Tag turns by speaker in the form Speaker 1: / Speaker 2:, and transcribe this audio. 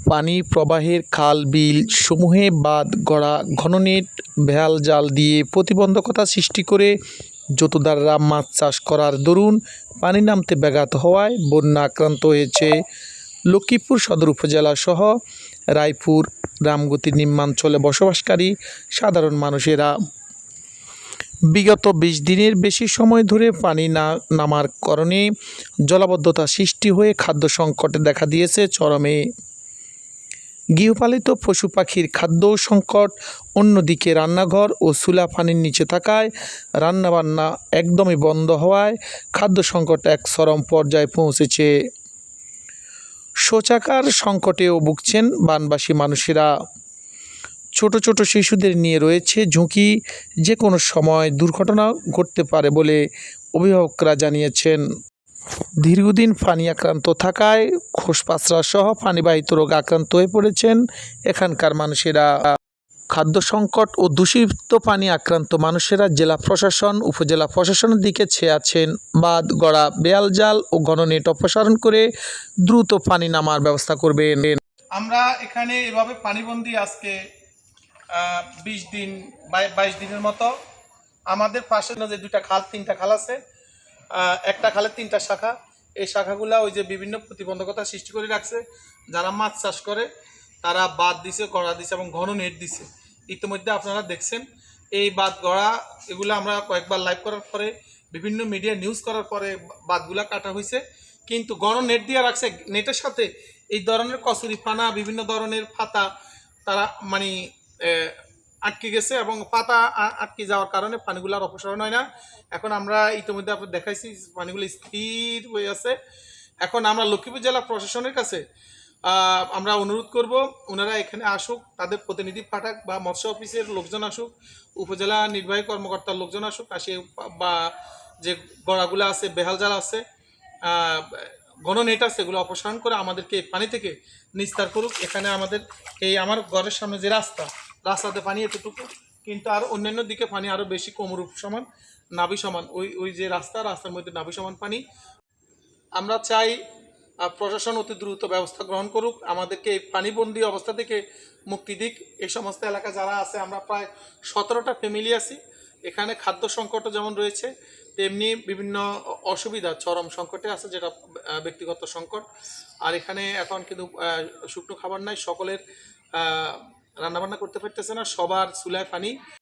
Speaker 1: পানি প্রবাহের খাল বিল সমূহে বাঁধ গড়া ঘননেট ভেড়াল জাল দিয়ে প্রতিবন্ধকতা সৃষ্টি করে জোতদাররা মাছ চাষ করার দরুন পানি নামতে ব্যাঘাত হওয়ায় বন্যা আক্রান্ত হয়েছে লক্ষ্মীপুর সদর উপজেলা সহ রায়পুর রামগতি নিম্নাঞ্চলে বসবাসকারী সাধারণ মানুষেরা। বিগত ২০ দিনের বেশি সময় ধরে পানি না নামার কারণে জলাবদ্ধতা সৃষ্টি হয়ে খাদ্য সংকটে দেখা দিয়েছে চরমে। গৃহপালিত পশু পাখির খাদ্য সংকট, অন্যদিকে রান্নাঘর ও চুলা পানির নিচে থাকায় রান্নাবান্না একদমই বন্ধ হওয়ায় খাদ্য সংকট এক চরম পর্যায়ে পৌঁছেছে। শৌচাগার সংকটেও ভুগছেন বানবাসী মানুষেরা। ছোট ছোট শিশুদের নিয়ে রয়েছে ঝুঁকি, যে কোনো সময় দুর্ঘটনা ঘটতে পারে বলে অভিভাবকরা জানিয়েছেন। দীর্ঘদিন পানি আক্রান্ত থাকায় খোসপাঁচড়া সহ পানিবাহিত রোগে আক্রান্ত হয়ে পড়েছেন এখানকার মানুষেরা। খাদ্য সংকট ও দূষিত পানি আক্রান্ত মানুষেরা জেলা প্রশাসন, উপজেলা প্রশাসনের দিকে চেয়ে আছেন বাঁধ গড়া বেয়াল জাল ও ঘননেট অপসারণ করে দ্রুত পানি নামার ব্যবস্থা করবেন।
Speaker 2: আমরা এখানে এভাবে পানিবন্দী আজকে ২০ দিন ২২ দিনের মতো। আমাদের পাশে যে তিনটা খাল আছে, একটা খালের ৩টা শাখা। এই শাখাগুলা ওই যে বিভিন্ন প্রতিবন্ধকতা সৃষ্টি করে রাখছে। যারা মাছ চাষ করে তারা বাঁধ দিছে, গড়া দিছে এবং ঘন নেট দিছে। ইতিমধ্যে আপনারা দেখছেন এই বাঁধ গড়া এগুলো আমরা কয়েকবার লাইভ করার পরে, বিভিন্ন মিডিয়া নিউজ করার পরে বাঁধগুলা কাটা হয়েছে, কিন্তু ঘন নেট দিয়ে রাখছে। নেটের সাথে এই ধরনের কচুরি পানা, বিভিন্ন ধরনের পাতা তারা মানে আটকে গেছে এবং পাতা আটকে যাওয়ার কারণে পানিগুলার অপসারণ হয় না। এখন আমরা ইতিমধ্যে আপনার দেখাইছি পানিগুলো স্থির হয়ে আছে। এখন আমরা লক্ষ্মীপুর জেলা প্রশাসনের কাছে আমরা অনুরোধ করব, ওনারা এখানে আসুক, তাদের প্রতিনিধি পাঠাক বা মৎস্য অফিসের লোকজন আসুক, উপজেলা নির্বাহী কর্মকর্তার লোকজন আসুক, আসে বা যে গড়াগুলো আছে, বেহাল জাল আছে, ঘন নেট আছে, এগুলো অপসারণ করে আমাদেরকে পানি থেকে নিস্তার করুক। এখানে আমাদের এই আমার ঘরের সামনে যে রাস্তাতে পানি এতটুকু, কিন্তু আর অন্যান্য দিকে পানি আরও বেশি, কোমরূপ সমান, নাভি সমান। ওই যে রাস্তার মধ্যে নাভি সমান পানি। আমরা চাই প্রশাসন অতি দ্রুত ব্যবস্থা গ্রহণ করুক, আমাদেরকে এই পানিবন্দী অবস্থা থেকে মুক্তি দিক। এই সমস্ত এলাকা যারা আছে, আমরা প্রায় 17টা ফ্যামিলি আছি। এখানে খাদ্য সংকটও যেমন রয়েছে, তেমনি বিভিন্ন অসুবিধা চরম সংকটে আছে, যেটা ব্যক্তিগত সংকট। আর এখানে এখন কিন্তু শুকনো খাবার নাই, সকলের রান্নাবান্না করতে পারতেছে না, সবার চুলায় পানি।